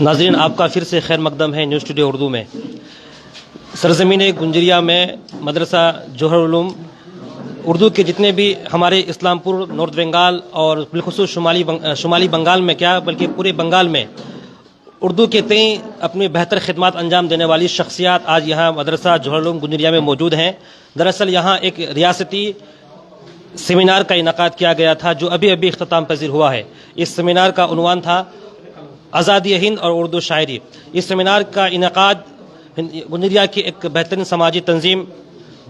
ناظرین، آپ کا پھر سے خیر مقدم ہے نیوز ٹوڈے اردو میں۔ سرزمین گنجریا میں مدرسہ جوہر العلوم اردو کے جتنے بھی ہمارے اسلام پور، نارتھ بنگال اور بالخصوص شمالی بنگال میں کیا بلکہ پورے بنگال میں اردو کے تئیں اپنی بہتر خدمات انجام دینے والی شخصیات آج یہاں مدرسہ جوہر العلوم گنجریا میں موجود ہیں۔ دراصل یہاں ایک ریاستی سیمینار کا انعقاد کیا گیا تھا جو ابھی اختتام پذیر ہوا ہے۔ اس سیمینار کا عنوان تھا آزادی ہند اور اردو شاعری۔ اس سیمینار کا انعقاد گنجریا کی ایک بہترین سماجی تنظیم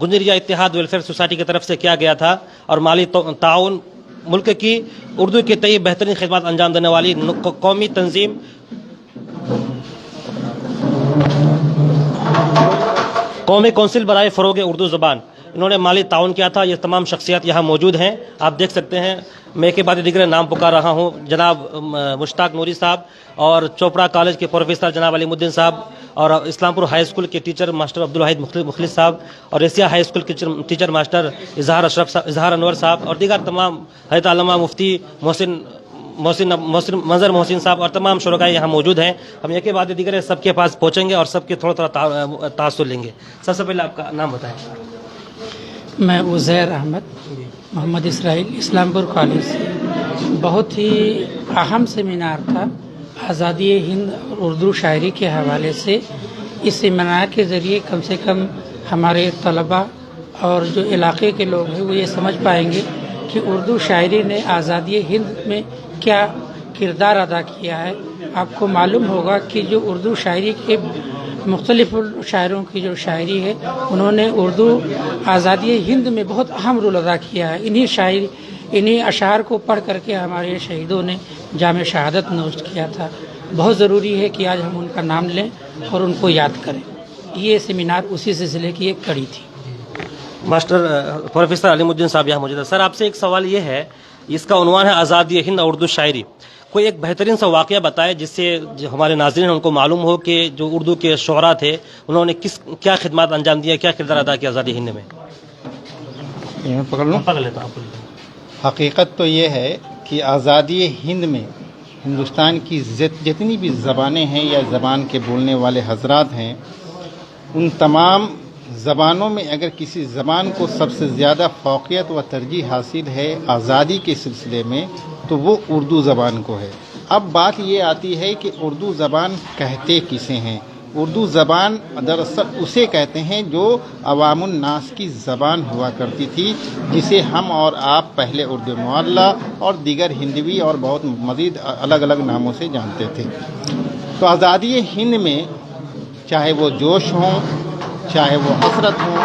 گنجریا اتحاد ویلفیئر سوسائٹی کی طرف سے کیا گیا تھا، اور مالی تعاون ملک کی اردو کے تئیں بہترین خدمات انجام دینے والی قومی تنظیم قومی کونسل برائے فروغ اردو زبان، انہوں نے مالی تعاون کیا تھا۔ یہ تمام شخصیات یہاں موجود ہیں، آپ دیکھ سکتے ہیں۔ میں کے بعد دیگر نام پکار رہا ہوں، جناب مشتاق نوری صاحب، اور چوپڑا کالج کے پروفیسر جناب علیم الدین صاحب، اور اسلام پور ہائی اسکول کے ٹیچر ماسٹر عبدالواحد مخلص صاحب، اور ایشیا ہائی اسکول کے ٹیچر ماسٹر اظہار انور صاحب، اور دیگر تمام حضرت علامہ مفتی منظر محسن صاحب، اور تمام شرکاء یہاں موجود ہیں۔ ہم ایک کے بعد دیگر سب کے پاس پہنچیں گے اور سب کے تھوڑا تاثر لیں گے۔ سب سے پہلے آپ کا نام بتائیں۔ میں عزیر احمد محمد اسرائیل، اسلام پور کالج سے۔ بہت ہی اہم سیمینار تھا آزادی ہند اور اردو شاعری کے حوالے سے۔ اس سیمینار کے ذریعے کم سے کم ہمارے طلباء اور جو علاقے کے لوگ ہیں وہ یہ سمجھ پائیں گے کہ اردو شاعری نے آزادی ہند میں کیا کردار ادا کیا ہے۔ آپ کو معلوم ہوگا کہ جو اردو شاعری کے مختلف شاعروں کی جو شاعری ہے، انہوں نے اردو آزادی ہند میں بہت اہم رول ادا کیا ہے۔ انہی اشعار کو پڑھ کر کے ہمارے شہیدوں نے جام شہادت نوشت کیا تھا۔ بہت ضروری ہے کہ آج ہم ان کا نام لیں اور ان کو یاد کریں۔ یہ سیمینار اسی سلسلے کی ایک کڑی تھی۔ ماسٹر پروفیسر علیم الدین صاحب یہاں موجود ہے۔ سر، آپ سے ایک سوال یہ ہے، اس کا عنوان ہے آزادی ہند اور اردو شاعری۔ کوئی ایک بہترین سا واقعہ بتائے جس سے جو ہمارے ناظرین ان کو معلوم ہو کہ جو اردو کے شعراء تھے انہوں نے کیا خدمات انجام دیا، کیا کردار ادا کیا آزادی ہند میں۔ پکڑ لیتا ہوں۔ حقیقت تو یہ ہے کہ آزادی ہند میں ہندوستان کی جتنی بھی زبانیں ہیں یا زبان کے بولنے والے حضرات ہیں، ان تمام زبانوں میں اگر کسی زبان کو سب سے زیادہ فوقیت و ترجیح حاصل ہے آزادی کے سلسلے میں تو وہ اردو زبان کو ہے۔ اب بات یہ آتی ہے کہ اردو زبان کہتے کسے ہیں؟ اردو زبان دراصل اسے کہتے ہیں جو عوام الناس کی زبان ہوا کرتی تھی، جسے ہم اور آپ پہلے اردو معلیٰ اور دیگر ہندوی اور بہت مزید الگ الگ ناموں سے جانتے تھے۔ تو آزادی ہند میں چاہے وہ جوش ہوں، چاہے وہ حسرت ہوں،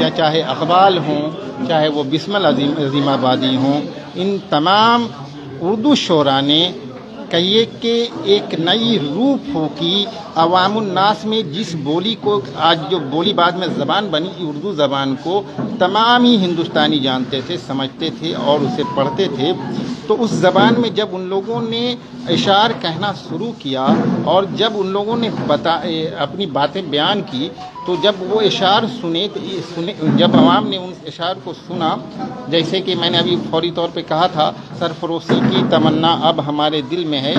یا چاہے اقبال ہوں، چاہے وہ بسم العظیم آبادی ہوں، ان تمام اردو شعراء نے کہیے کہ ایک نئی روح پھونکی عوام الناس میں، جس بولی کو آج جو بولی بعد میں زبان بنی اردو زبان کو تمام ہی ہندوستانی جانتے تھے، سمجھتے تھے اور اسے پڑھتے تھے۔ تو اس زبان میں جب ان لوگوں نے اشعار کہنا شروع کیا اور جب ان لوگوں نے اپنی باتیں بیان کی، تو جب وہ اشعار سنے جب عوام نے ان اشعار کو سنا، جیسے کہ میں نے ابھی فوری طور پہ کہا تھا، سرفروشی کی تمنا اب ہمارے دل میں ہے،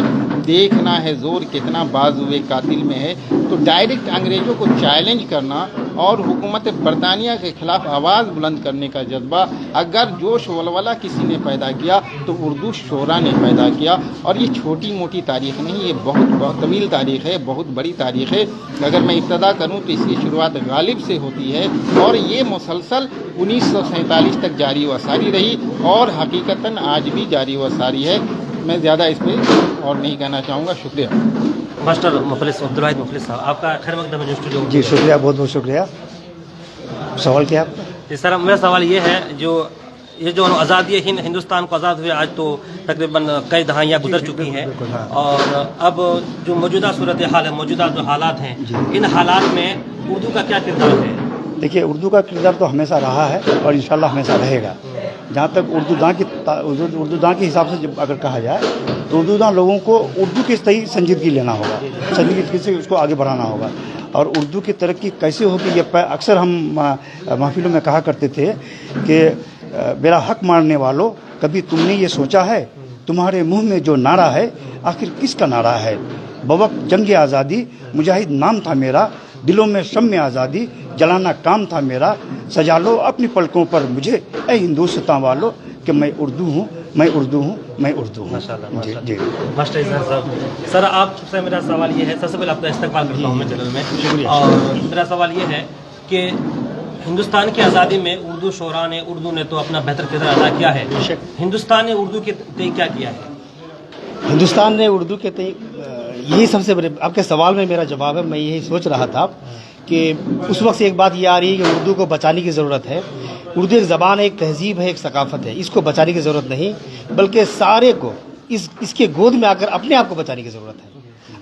دیکھنا ہے زور کتنا بازوئے قاتل میں ہے، تو ڈائریکٹ انگریزوں کو چیلنج کرنا اور حکومت برطانیہ کے خلاف آواز بلند کرنے کا جذبہ اگر جوش ولولہ کسی نے پیدا کیا تو اردو شعراء نے پیدا کیا۔ اور یہ چھوٹی موٹی تاریخ نہیں، یہ بہت طویل تاریخ ہے، بہت بڑی تاریخ ہے۔ اگر میں ابتدا کروں تو اس کی شروعات غالب سے ہوتی ہے اور یہ مسلسل 1947 تک جاری و ساری رہی اور حقیقتاً آج بھی جاری و ساری ہے۔ میں زیادہ اس پہ اور نہیں کہنا چاہوں گا۔ شکریہ۔ ماسٹر عبدالواحد مخلص صاحب، آپ کا خیر مقدم ہے اسٹوڈیو۔ جی شکریہ، بہت بہت شکریہ۔ سوال کیا آپ کا؟ جی سر، میرا سوال یہ ہے، یہ جو آزادی ہندوستان کو آزاد ہوئے آج تو تقریباً کئی دہائیاں گزر چکی ہیں، اور اب جو موجودہ صورتحال ہے، موجودہ جو حالات ہیں، ان حالات میں اردو کا کیا کردار ہے؟ دیکھیے، اردو کا کردار تو ہمیشہ رہا ہے اور انشاءاللہ ہمیشہ رہے گا۔ جہاں تک اردو داں کے حساب سے جب اگر کہا جائے تو اردو داں لوگوں کو اردو کی صحیح سنجیدگی لینا ہوگا، سنجیدگی سے اس کو آگے بڑھانا ہوگا، اور اردو کی ترقی کیسے ہوگی یہ اکثر ہم محفلوں میں کہا کرتے تھے کہ मेरा हक मारने वालों, कभी तुमने ये सोचा है तुम्हारे मुंह में जो नारा है आखिर किसका नारा है? बवक्त जंग आज़ादी मुजाहिद नाम था मेरा, दिलों में शम्म आज़ादी जलाना काम था मेरा, सजा लो अपनी पलकों पर मुझे ए हिंदुस्तान वालों कि मैं उर्दू हूँ, मैं उर्दू हूँ, मैं उर्दू हूँ। जी जी मास्टर इजहार साहब, सर आपसे मेरा सवाल ये है, सबसे पहले आपका इस्तकबाल करता हूँ मैं चैनल में, और मेरा सवाल ये है कि हिंदुस्तान की आज़ादी में उर्दू शोरा ने, उर्दू ने तो अपना बेहतर किरदार अदा किया है, हिंदुस्तान ने उर्दू के तय क्या किया है? हिंदुस्तान ने उर्दू के तय, यही सबसे बड़े आपके सवाल में मेरा जवाब है। मैं यही सोच रहा था कि उस वक्त से एक बात ये आ रही है कि उर्दू को बचाने की ज़रूरत है। उर्दू एक ज़बान है, एक तहजीब है, एक सकाफ़त है, इसको बचाने की ज़रूरत नहीं, बल्कि सारे को इसके गोद में आकर अपने आप को बचाने की ज़रूरत है।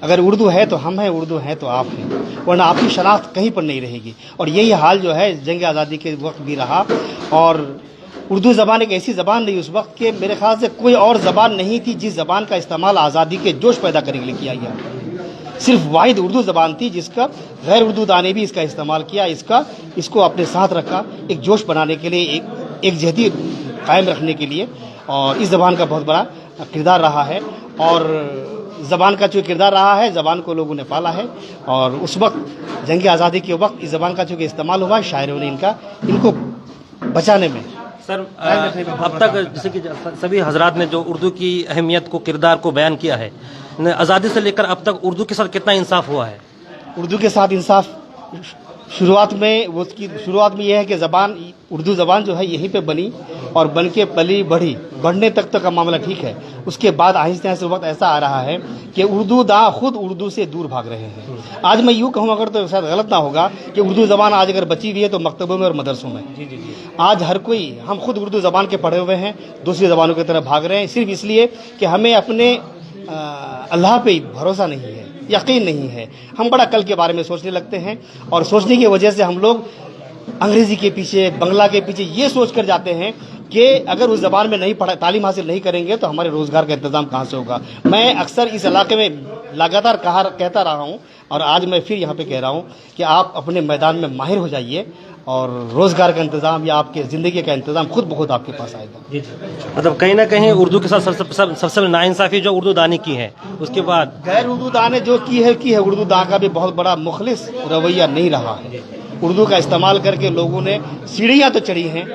अगर उर्दू है तो हम हैं, उर्दू है तो आप हैं, वरना आपकी शनाख्त कहीं पर नहीं रहेगी। और यही हाल जो है जंग आज़ादी के वक्त भी रहा। और उर्दू ज़बान एक ऐसी ज़बान रही उस वक्त के मेरे ख्याल से कोई और ज़बान नहीं थी जिस ज़बान का इस्तेमाल आज़ादी के जोश पैदा करने के लिए किया गया। सिर्फ वाहिद उर्दू ज़बान थी जिसका गैर उर्दू दाने भी इसका इस्तेमाल किया, इसको अपने साथ रखा, एक जोश बनाने के लिए, एक जहदी कायम रखने के लिए। और इस ज़बान का बहुत बड़ा किरदार रहा है, और ज़बान का जो किरदार रहा है, ज़बान को लोगों ने पाला है। और उस वक्त जंग आज़ादी के वक्त इस ज़बान का चूँकि इस्तेमाल हुआ, शायरों ने इनको बचाने में। सर अब तक जैसे कि सभी हजरात ने जो उर्दू की अहमियत को, किरदार को बयान किया है, आज़ादी से लेकर अब तक उर्दू के साथ कितना इंसाफ हुआ है? उर्दू के साथ इंसाफ शुरुआत में यह है कि उर्दू ज़बान जो है यहीं पे बनी और बन के पली बढ़ी, बढ़ने तक का मामला ठीक है। उसके बाद आहिस्ते आहिस्ते वक्त ऐसा आ रहा है कि उर्दू दां खुद उर्दू से दूर भाग रहे हैं। आज मैं यूँ कहूँ, अगर तो शायद गलत ना होगा, कि उर्दू ज़बान आज अगर बची हुई है तो मकतबों में और मदरसों में। आज हर कोई, हम खुद उर्दू ज़बान के पढ़े हुए हैं, दूसरी ज़बानों की तरफ भाग रहे हैं, सिर्फ इसलिए कि हमें अपने अल्लाह पे भरोसा नहीं है, यकीन नहीं है। हम बड़ा कल के बारे में सोचने लगते हैं, और सोचने की वजह से हम लोग अंग्रेज़ी के पीछे, बंगला के पीछे ये सोच कर जाते हैं कि अगर उस ज़बान में नहीं तालीम हासिल नहीं करेंगे तो हमारे रोज़गार का इंतज़ाम कहाँ से होगा। मैं अक्सर इस इलाके में लगातार कहता रहा हूँ, और आज मैं फिर यहाँ पे कह रहा हूँ कि आप अपने मैदान में माहिर हो जाइए, और रोज़गार का इंतज़ाम या आपके ज़िंदगी का इंतज़ाम खुद बहुत आपके पास आएगा। मतलब कहीं ना कहीं उर्दू के साथ सबसे नाइंसाफ़ी जो उर्दू दानी की है, उसके बाद गैर उर्दू दाने जो की है उर्दू दां का भी बहुत बड़ा मुखलिस रवैया नहीं रहा है। उर्दू का इस्तेमाल करके लोगों ने सीढ़ियाँ तो चढ़ी हैं,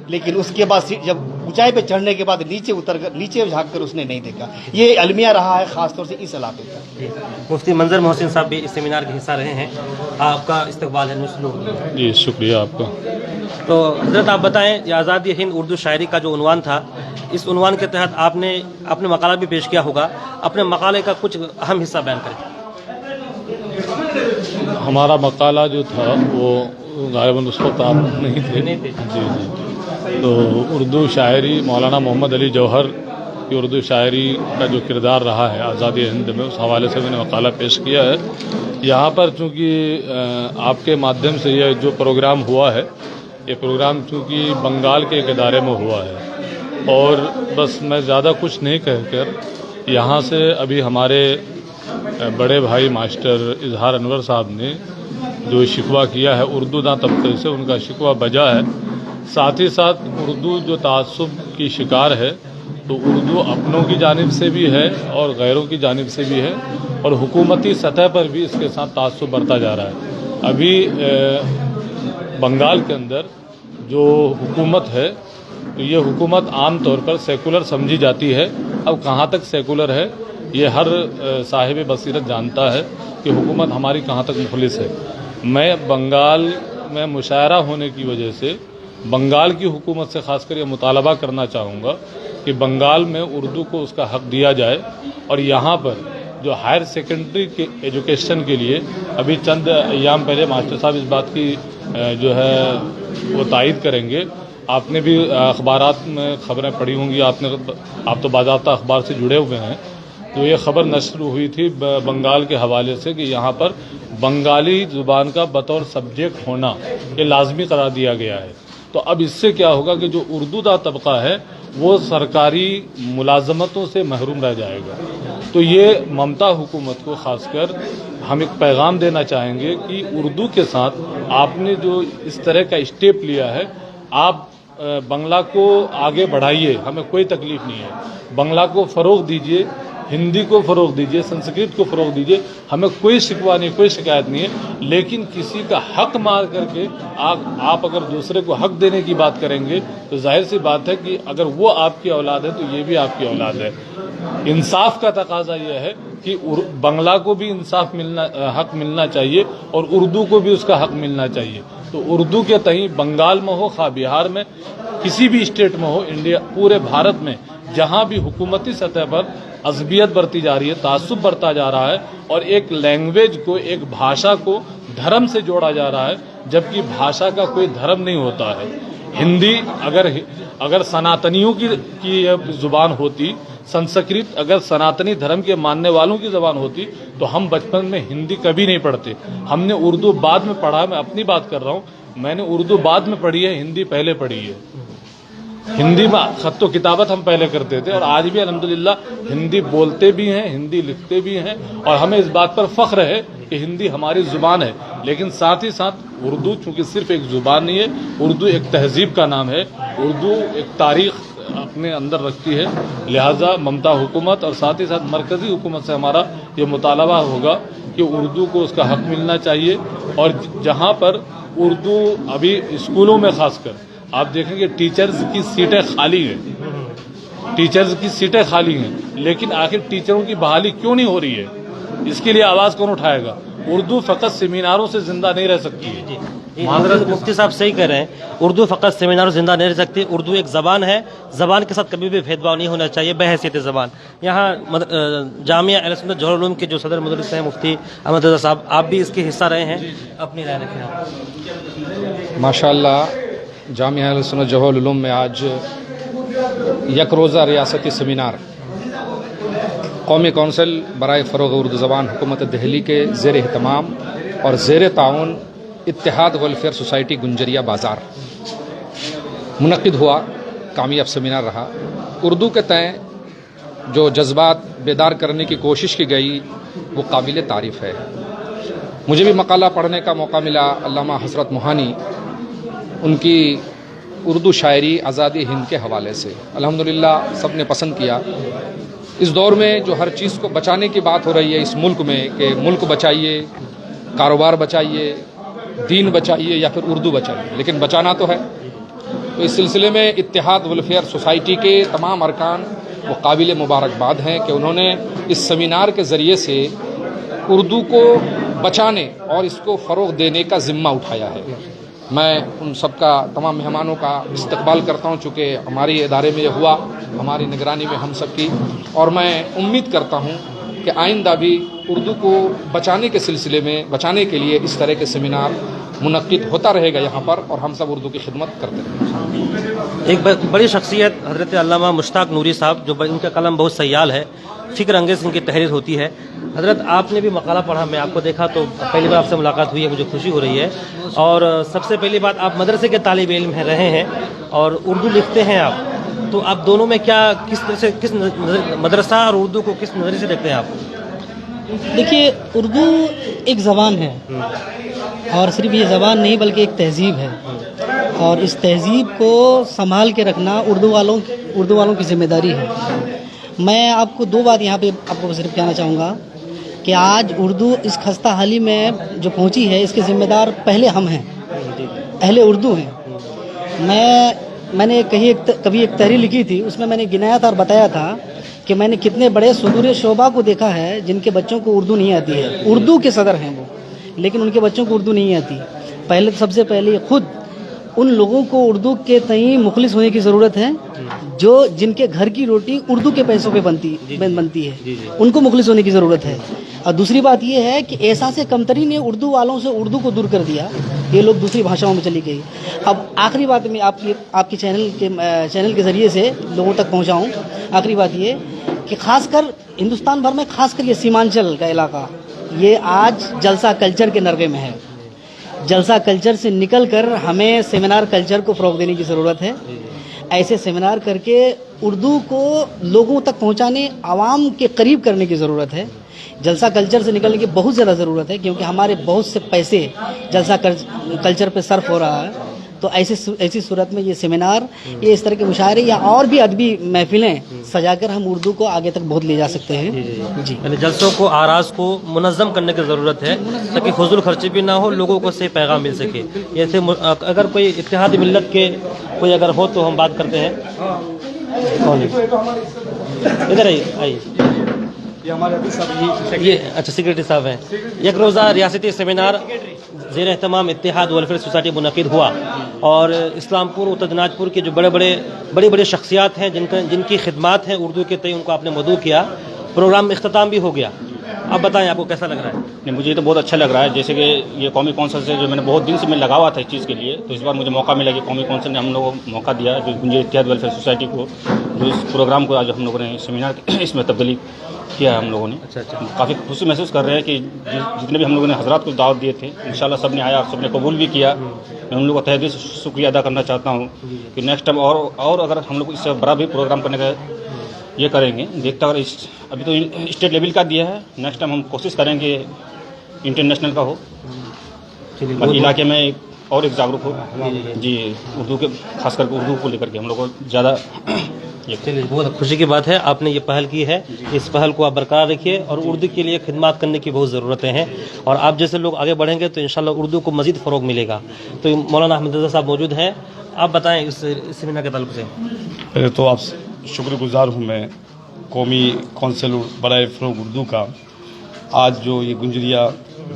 लेकिन उसके बाद जब ऊंचाई पे चढ़ने के बाद नीचे झाँक कर उसने नहीं देखा। ये अलमिया रहा है ख़ासतौर से इस इलाके का। मुफ्ती मंजर मोहसिन साहब भी इस सेमिनार के हिस्सा रहे हैं, आपका इस्तकबाल है नुस्लूर। जी शुक्रिया आपका। तो हज़रत आप बताएं, ये आज़ादी हिंद उर्दू शायरी का जो उन्वान था, इस उन्वान के तहत आपने अपने मकाला भी पेश किया होगा, अपने मकाले का कुछ अहम हिस्सा बयान करें। हमारा मकाला जो था वो गालिबन उस वक्त आप नहीं थे। जी। तो उर्दू शायरी, मौलाना मोहम्मद अली जौहर की उर्दू शायरी का जो किरदार रहा है आज़ादी हिंद में, उस हवाले से मैंने मकाला पेश किया है। यहाँ पर चूँकि आपके माध्यम से यह जो प्रोग्राम हुआ है, ये प्रोग्राम चूँकि बंगाल के एक इदारे में हुआ है, और बस मैं ज़्यादा कुछ नहीं कहकर यहाँ से अभी हमारे बड़े भाई मास्टर इजहार अनवर साहब ने जो शिकवा किया है उर्दू दां तबके से, उनका शिकवा बजा है। साथ ही साथ उर्दू जो तासुब की शिकार है, तो उर्दू अपनों की जानिब से भी है और गैरों की जानिब से भी है, और हुकूमती सतह पर भी इसके साथ तासुब बढ़ता जा रहा है। अभी बंगाल के अंदर जो हुकूमत है, तो ये हुकूमत आम तौर पर सेकुलर समझी जाती है। अब कहाँ तक सेकुलर है ये हर साहिब बसीरत जानता है कि हुकूमत हमारी कहाँ तक मुखलिस है। मैं बंगाल में मुशायरा होने की वजह से बंगाल की हुकूमत से खासकर ये मुतालबा करना चाहूँगा कि बंगाल में उर्दू को उसका हक दिया जाए, और यहाँ पर जो हायर सेकेंडरी के एजुकेशन के लिए अभी चंद अयाम पहले मास्टर साहब इस बात की जो है वो तायद करेंगे। आपने भी अखबारात में खबरें पढ़ी होंगी, आप तो बाज़ाब्ता अखबार से जुड़े हुए हैं, तो ये खबर नश्र हुई थी बंगाल के हवाले से कि यहाँ पर बंगाली ज़ुबान का बतौर सब्जेक्ट होना ये लाजमी करार दिया गया है। तो अब इससे क्या होगा कि जो उर्दू दा तबका है वो सरकारी मुलाजमतों से महरूम रह जाएगा। तो ये ममता हुकूमत को खासकर हम एक पैगाम देना चाहेंगे कि उर्दू के साथ आपने जो इस तरह का स्टेप लिया है, आप बंगला को आगे बढ़ाइए, हमें कोई तकलीफ नहीं है, बंगला को फ़रोग़ दीजिए, हिंदी को फ़रोग़ दीजिए, संस्कृत को फ़रोग़ दीजिए, हमें कोई शिकवा नहीं, कोई शिकायत नहीं है। लेकिन किसी का हक मार करके आप अगर दूसरे को हक देने की बात करेंगे तो जाहिर सी बात है कि अगर वो आपकी औलाद है तो ये भी आपकी औलाद है। इंसाफ का तकाजा यह है कि बंगला को भी इंसाफ हक मिलना चाहिए और उर्दू को भी उसका हक मिलना चाहिए। तो उर्दू के तहीं बंगाल में हो, खा बिहार में, किसी भी स्टेट में हो, इंडिया पूरे भारत में जहां भी हुकूमती सतह पर अज़बियत बरती जा रही है, तासुब बरता जा रहा है और एक लैंग्वेज को, एक भाषा को धर्म से जोड़ा जा रहा है, जबकि भाषा का कोई धर्म नहीं होता है। हिंदी अगर सनातनियों की जुबान होती, संस्कृत अगर सनातनी धर्म के मानने वालों की ज़बान होती तो हम बचपन में हिंदी कभी नहीं पढ़ते। हमने उर्दू बाद में पढ़ा, मैं अपनी बात कर रहा हूँ, मैंने उर्दू बाद में पढ़ी है, हिंदी पहले पढ़ी है। हिंदी में खत व किताबत हम पहले करते थे और आज भी अल्हम्दुलिल्लाह हिंदी बोलते भी हैं, हिंदी लिखते भी हैं और हमें इस बात पर फ़ख्र है कि हिंदी हमारी ज़ुबान है। लेकिन साथ ही साथ उर्दू चूँकि सिर्फ एक ज़ुबान नहीं है, उर्दू एक तहज़ीब का नाम है, उर्दू एक तारीख़ अपने अंदर रखती है। लिहाजा ममता हुकूमत और साथ ही साथ मरकज़ी हुकूमत से हमारा ये मुतालबा होगा कि उर्दू को उसका हक मिलना चाहिए। और जहाँ पर उर्दू अभी स्कूलों में ख़ासकर आप देखेंगे टीचर्स की सीटें खाली हैं, टीचर्स की सीटें खाली हैं, लेकिन आखिर टीचरों की बहाली क्यों नहीं हो रही है? इसके लिए आवाज़ कौन उठाएगा? उर्दू फ़कत सेमिनारों से ज़िंदा नहीं रह सकती है। माजरत मुफ्ती साहब सही कह रहे हैं, उर्दू फ़कत सेमिनारों से ज़िंदा नहीं रह सकती। उर्दू एक ज़बान है, ज़बान के साथ कभी भी भेदभाव नहीं होना चाहिए बहैसियत ज़बान। यहाँ जामिया अहले सुन्नत जोहर उलूम के जो सदर मुदर्रिस हैं मुफ्ती अहमद रज़ा साहब, आप भी इसके हिस्सा रहे हैं, अपनी राय रखें आप। माशाअल्लाह जामिया अहले सुन्नत जोहर उलूम में आज एक रोज़ा रियासती सेमिनार कौमी कौंसिल बराए फ़रोग़ उर्दू ज़बान हुकूमत दिल्ली के ज़ेर एहतमाम और ज़ेर ताउन इत्तेहाद वेलफेयर सोसाइटी गुंजरिया बाज़ार मुनक़िद हुआ। कामयाब सेमिनार रहा। उर्दू के तय जो जज्बात बेदार करने की कोशिश की गई वो काबिल तारीफ़ है। मुझे भी मकाला पढ़ने का मौका मिला अल्लामा हज़रत मोहानी, उनकी उर्दू शायरी आज़ादी हिंद के हवाले से अल्हम्दुलिल्लाह सब ने पसंद किया। इस दौर में जो हर चीज़ को बचाने की बात हो रही है इस मुल्क में कि मुल्क बचाइए, कारोबार बचाइए, दीन बचाइए या फिर उर्दू बचाइए, लेकिन बचाना तो है। तो इस सिलसिले में इत्तेहाद वेलफेयर सोसाइटी के तमाम अरकान वो काबिल मुबारकबाद हैं कि उन्होंने इस सेमिनार के ज़रिए से उर्दू को बचाने और इसको फ़रोग़ देने का ज़िम्मा उठाया है। मैं उन सब का, तमाम मेहमानों का इस्तकबाल करता हूँ, चूँकि हमारी इदारे में ये हुआ, हमारी निगरानी में हम सब की, और मैं उम्मीद करता हूँ कि आइंदा भी उर्दू को बचाने के सिलसिले में, बचाने के लिए इस तरह के सेमिनार मुनक़्क़िद होता रहेगा यहाँ पर और हम सब उर्दू की खिदमत करते रहेंगे। एक बड़ी शख्सियत हज़रत अल्लामा मुश्ताक नूरी साहब, जो उनका कलम बहुत सयाल है, फ़िक्र अंगेज़ इनकी तहरीर होती है। हज़रत आपने भी मकाला पढ़ा, मैं आपको देखा तो पहली बार आपसे मुलाकात हुई है, मुझे खुशी हो रही है। और सबसे पहली बात, आप मदरसे के तालिब इल्म हैं, रहे हैं और उर्दू लिखते हैं आप, तो आप दोनों में क्या, किस तरह से, किस मदरसा और उर्दू को किस नज़रिए से देखते हैं आप? देखिए, उर्दू एक ज़बान है और सिर्फ ये ज़बान नहीं बल्कि एक तहज़ीब है, और इस तहज़ीब को संभाल के रखना उर्दू वालों की ज़िम्मेदारी है। मैं आपको दो बात यहाँ पे आपको सिर्फ कहना चाहूँगा कि आज उर्दू इस खस्ता हाली में जो पहुँची है इसके ज़िम्मेदार पहले हम हैं, अहले उर्दू हैं। मैंने कभी एक तहरीर लिखी थी, उसमें मैंने गिनाया था और बताया था कि मैंने कितने बड़े सुदूर शोबा को देखा है जिनके बच्चों को उर्दू नहीं आती है। उर्दू के सदर हैं वो, लेकिन उनके बच्चों को उर्दू नहीं आती। पहले सबसे पहले खुद उन लोगों को उर्दू के तई मुखलिस होने की ज़रूरत है जो जिनके घर की रोटी उर्दू के पैसों पे बनती है, उनको मुखलिस होने की ज़रूरत है। और दूसरी बात ये है कि एहसास कमतरी ने उर्दू वालों से उर्दू को दूर कर दिया, ये लोग दूसरी भाषाओं में चली गई। अब आखिरी बात मैं आपकी चैनल के ज़रिए से लोगों तक पहुँचाऊँ, आखिरी बात ये कि खासकर हिंदुस्तान भर में, खासकर ये सीमांचल का इलाका, ये आज जलसा कल्चर के नरगे में है। जलसा कल्चर से निकल कर हमें सेमिनार कल्चर को फ़रोग़ देने की ज़रूरत है। ऐसे सेमिनार करके उर्दू को लोगों तक पहुंचाने, आवाम के करीब करने की ज़रूरत है। जलसा कल्चर से निकलने की बहुत ज़्यादा ज़रूरत है, क्योंकि हमारे बहुत से पैसे जलसा कल्चर पे सर्फ हो रहा है। تو ایسی صورت میں یہ سیمینار، یہ اس طرح کے مشاعرے یا اور بھی ادبی محفلیں سجا کر ہم اردو کو آگے تک بہت لے جا سکتے ہیں. جی یعنی جلسوں کو آراز کو منظم کرنے کی ضرورت ہے تاکہ فضول خرچی بھی نہ ہو، لوگوں کو صحیح پیغام مل سکے. ایسے اگر کوئی اتحاد ملت کے کوئی اگر ہو تو ہم بات کرتے ہیں. کون ہے؟ ادھر آئیے. یہ اچھا سیکرٹری صاحب ہیں. یک روزہ ریاستی سیمینار زیر اہتمام اتحاد ویلفیئر سوسائٹی منعقد ہوا اور اسلام پور اتر دناج پور کے جو بڑی بڑی شخصیات ہیں جن کی خدمات ہیں اردو کے تئیں، ان کو آپ نے مدعو کیا. پروگرام اختتام بھی ہو گیا. اب بتائیں آپ کو کیسا لگ رہا ہے؟ نہیں، مجھے تو بہت اچھا لگ رہا ہے. جیسے کہ یہ قومی کونسل سے جو میں نے بہت دن سے میں لگا ہوا تھا اس چیز کے لیے، تو اس بار مجھے موقع ملا کہ قومی کونسل نے ہم لوگوں کو موقع دیا، جو گنجر اتحاد ویلفیئر سوسائٹی کو، جو اس پروگرام کو آج ہم لوگوں نے سیمینار اس میں تبدیلی کیا ہے. ہم لوگوں نے کافی خوشی محسوس کر رہے ہیں کہ جتنے بھی ہم لوگوں نے حضرات کو دعوت دیے تھے، انشاءاللہ سب نے آیا، سب نے قبول بھی کیا. میں ان لوگوں کا تہ دل سے شکریہ ادا کرنا چاہتا ہوں کہ نیکسٹ ٹائم اور اگر ہم لوگ اس سے بڑا بھی پروگرام کرنے کا یہ کریں گے. دیکھتا اگر ابھی تو اسٹیٹ لیول کا دیا ہے، نیکسٹ ٹائم ہم کوشش کریں گے انٹرنیشنل کا ہو، باقی علاقے میں اور ایک جاگروک ہو. جی اردو کے خاص کر کے اردو کو لے کر کے ہم لوگ کو زیادہ چلیے، بہت خوشی کی بات ہے آپ نے یہ پہل کی ہے. اس پہل کو آپ برقرار رکھیے اور اردو کے لیے خدمات کرنے کی بہت ضرورتیں ہیں، اور آپ جیسے لوگ آگے بڑھیں گے تو انشاءاللہ اردو کو مزید فروغ ملے گا. تو مولانا احمد رضا صاحب موجود ہیں، آپ بتائیں اس سیمینار کے تعلق سے. پہلے تو آپ شکر گزار ہوں میں قومی کونسل برائے فروغ اردو کا. آج جو یہ گنجریا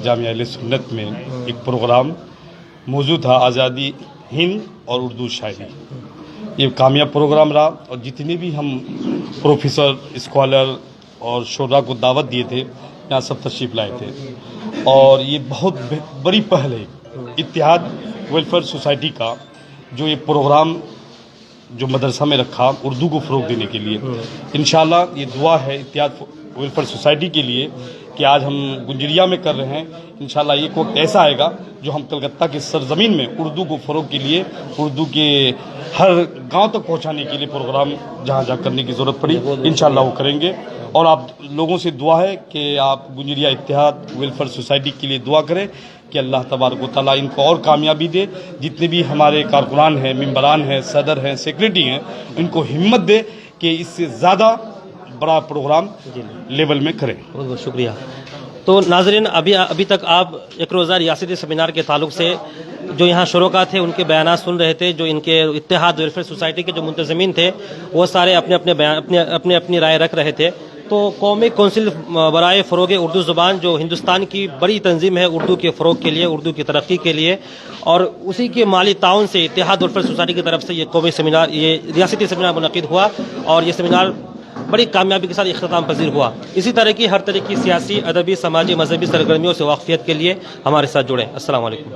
جامعہ اہل سنت میں ایک پروگرام موضوع تھا آزادی ہند اور اردو شاعری، یہ کامیاب پروگرام رہا. اور جتنے بھی ہم پروفیسر، اسکالر اور شعراء کو دعوت دیے تھے، یہاں سب تشریف لائے تھے. اور یہ بہت بڑی پہل ہے اتحاد ویلفیئر سوسائٹی کا، جو یہ پروگرام جو مدرسہ میں رکھا اردو کو فروغ دینے کے لیے. انشاءاللہ یہ دعا ہے اتحاد ویلفیئر سوسائٹی کے لیے کہ آج ہم گنجریا میں کر رہے ہیں. انشاءاللہ ایک وقت ایسا آئے گا جو ہم کلکتہ کے سرزمین میں اردو کو فروغ کے لیے، اردو کے ہر گاؤں تک پہنچانے کے لیے پروگرام جہاں جہاں کرنے کی ضرورت پڑی انشاءاللہ وہ کریں گے. اور آپ لوگوں سے دعا ہے کہ آپ گنجریا اتحاد ویلفیئر سوسائٹی کے لیے دعا کریں کہ اللہ تبارک و تعالیٰ ان کو اور کامیابی دے. جتنے بھی ہمارے کارکنان ہیں، ممبران ہیں، صدر ہیں، سیکریٹری ہیں، ان کو ہمت دے کہ اس سے زیادہ بڑا پروگرام لیول میں کریں. بہت بہت شکریہ. تو ناظرین، ابھی تک آپ ایک روزہ ریاستی سیمینار کے تعلق سے جو یہاں شرکا تھے ان کے بیانات سن رہے تھے. جو ان کے اتحاد ویلفیئر سوسائٹی کے جو منتظمین تھے وہ سارے اپنی رائے رکھ رہے تھے. تو قومی کونسل برائے فروغ اردو زبان جو ہندوستان کی بڑی تنظیم ہے اردو کے فروغ کے لیے، اردو کی ترقی کے لیے، اور اسی کے مالی تعاون سے اتحاد ویلفیئر سوسائٹی کی طرف سے یہ قومی سیمینار، یہ ریاستی سیمینار منعقد ہوا اور یہ سیمینار بڑی کامیابی کے ساتھ اختتام پذیر ہوا. اسی طرح کی ہر طرح کی سیاسی، ادبی، سماجی، مذہبی سرگرمیوں سے واقفیت کے لیے ہمارے ساتھ جڑیں. السلام علیکم.